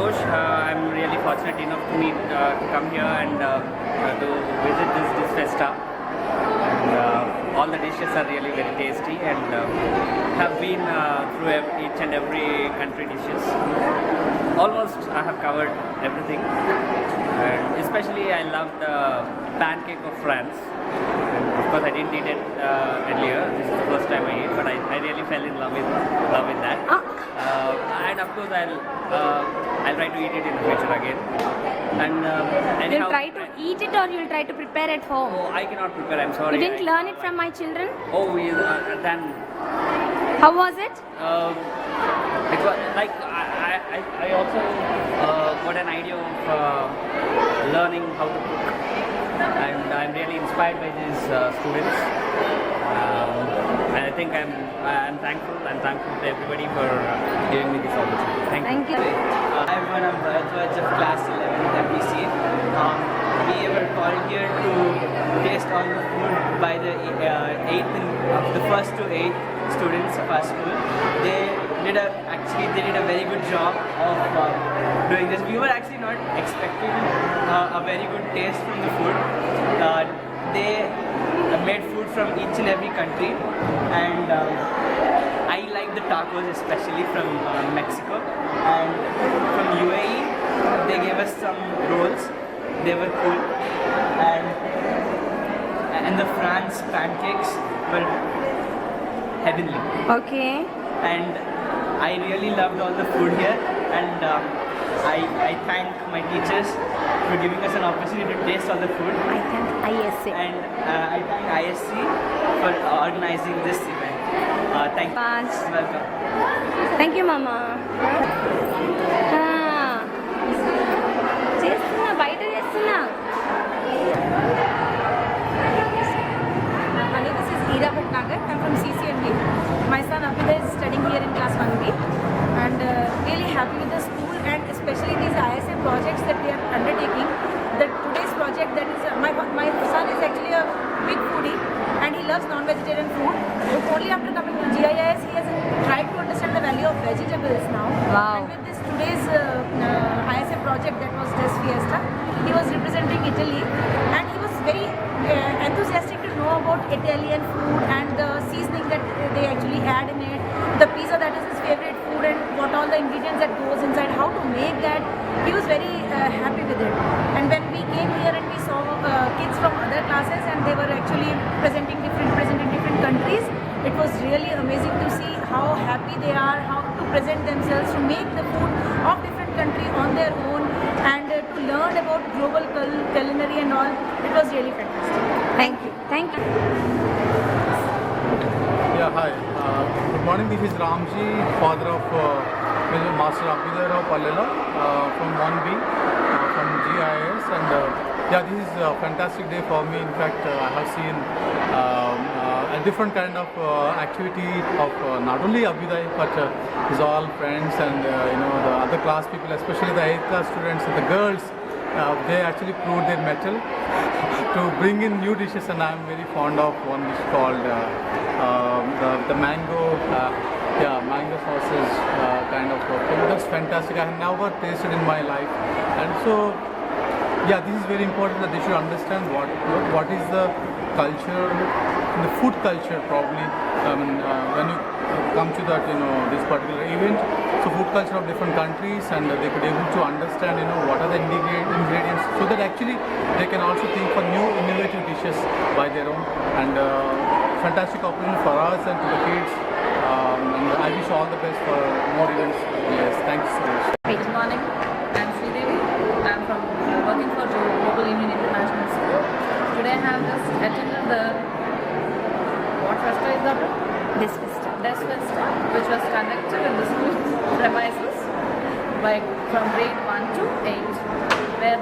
Santosh. I'm really fortunate enough to come here and to visit this festa. And all the dishes are really very tasty and have been through each and every country dishes. Almost I have covered everything. And especially I love the pancake of France. And of course I didn't eat it earlier. This is the first time I ate, but I really fell in love with that. And of course I'll try to eat it in the future again. And anyhow, You'll try to eat it or you'll try to prepare at home? Oh, I cannot prepare. I'm sorry. You didn't learn it from my children? Oh, then How was it? it was like I also got an idea of learning how to cook, and I'm really inspired by these students. And I think I'm thankful to everybody for giving me this opportunity. Thank you. Hi everyone, I'm Bharatwaj of class 11 at MPC. We were called here to taste all the food by the the first to 8 students of our school. They did a very good job of doing this. We were actually not expecting a very good taste from the food. They made food from each and every country, and I like the tacos, especially from Mexico, and from UAE they gave us some rolls. They were cool, and the France pancakes were heavenly. Okay. And I really loved all the food here, and I thank my teachers for giving us an opportunity to taste all the food. I thank ISA. And I thank ISC for organizing this event. Thank you. Raj. Welcome. Thank you, Mama. చేస్తున్నా బయట చేస్తున్నా. My name is Ira Bhatnagar. I'm from CCMB. My son Abhiday is studying here in class 1B, and really happy with the school and especially these ISA projects that they are undertaking. Today's project, that is my son is actually a big foodie and he loves non-vegetarian food. Only after coming to GIS he has tried to understand the value of vegetables now. Wow. And with this today's ISA project, that was this fiesta, he was representing Italy and he was very enthusiastic to know about Italian food and the seasoning that they actually add in it, the pizza that is his favorite food, and what all the ingredients that goes inside, how to make that. He was very happy with it. And when we came here and we saw kids from other classes and they were actually presenting different countries, it was really amazing to see how happy they are, how to present themselves, to make the food of different country on their own, and to learn about global culinary and all. It was really fantastic. Thank you. Thank you. Yeah, hi. Good morning. This is Ramji, father of Master Abhiday Rao Pallela from 1B from GIS, and yeah, this is a fantastic day for me. In fact, I have seen a different kind of activity of not only Abhiday but his all friends and the other class people, especially the 8th class students and the girls. They actually proved their mettle to bring in new dishes, and I'm very fond of one dish called the mango, mango sausage kind of food. That's fantastic. I have never tasted in my life, and so yeah, this is very important that they should understand what is the culture, the food culture probably. When you come to that, this particular event, so food culture of different countries, and they could able to understand, what are the ingredients, so that actually they can also think for new innovative dishes by their own. And fantastic opportunity for us and to the kids. And I wish all the best for more events. Yes, thanks so much. Good morning. I'm Sridevi. I'm from working for Global Union International School. Today I have just attended the what festa is that? Des Festa, which was conducted in the school premises from grade 1 to 8, where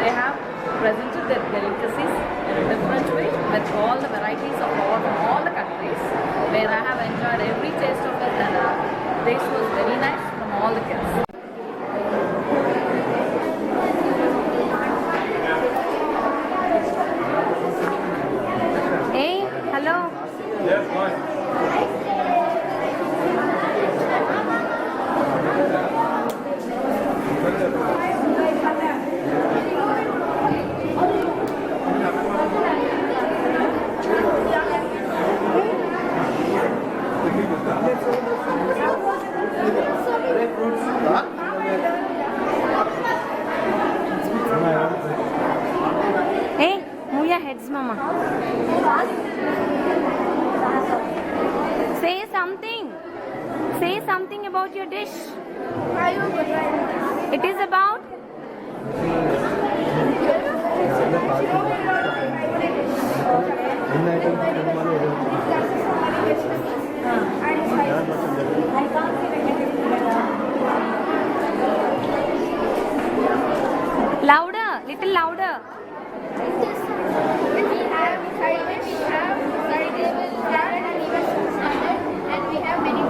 they have presented their delicacies in a different way with all the varieties of all from all the countries, where I have enjoyed every taste of it, and the taste was very nice from all the kids. Hey, hello. Yes, fine. Hey, move your heads, Mama. Say something. Say something about your dish. It is about louder, little louder. We have side dish, we have side table, salad, and even salad, and we have many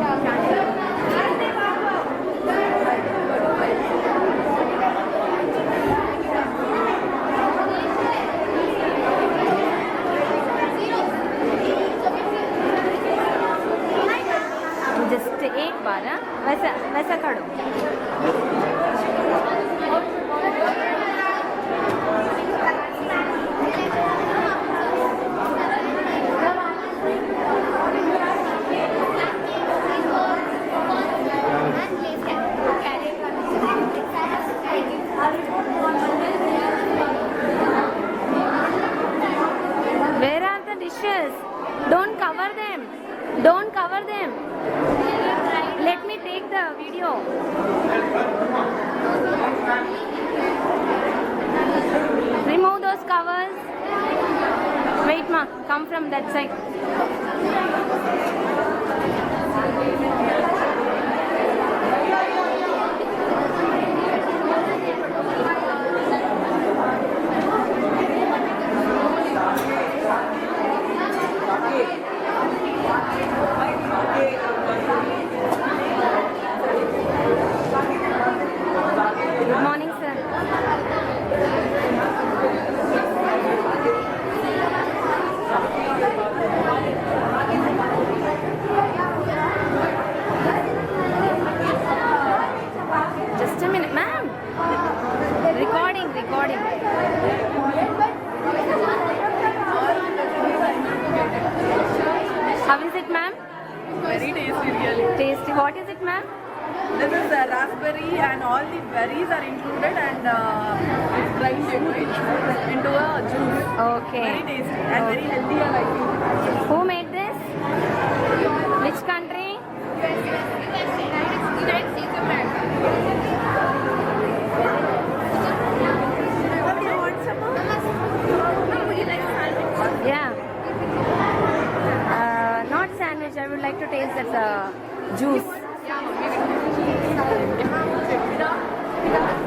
Just एक बार हाँ वैसा वैसा खड़ो. Where are the dishes? Don't cover them. Don't cover them. Let me take the video. Remove those covers. Wait, ma. Come from that side. Good morning, sir. Just a minute, ma'am. Recording, recording. How is it, ma'am? Very tasty, really. Tasty. What is it, ma'am? This is raspberry, and all the berries are included, and it's dry liquid into a juice. Okay. Very tasty and very healthy, and I think. Who made this? Which country? United States of America. You want some more? No, would you like a sandwich? Yeah. Not sandwich. I would like to taste that juice. Yeah, maybe.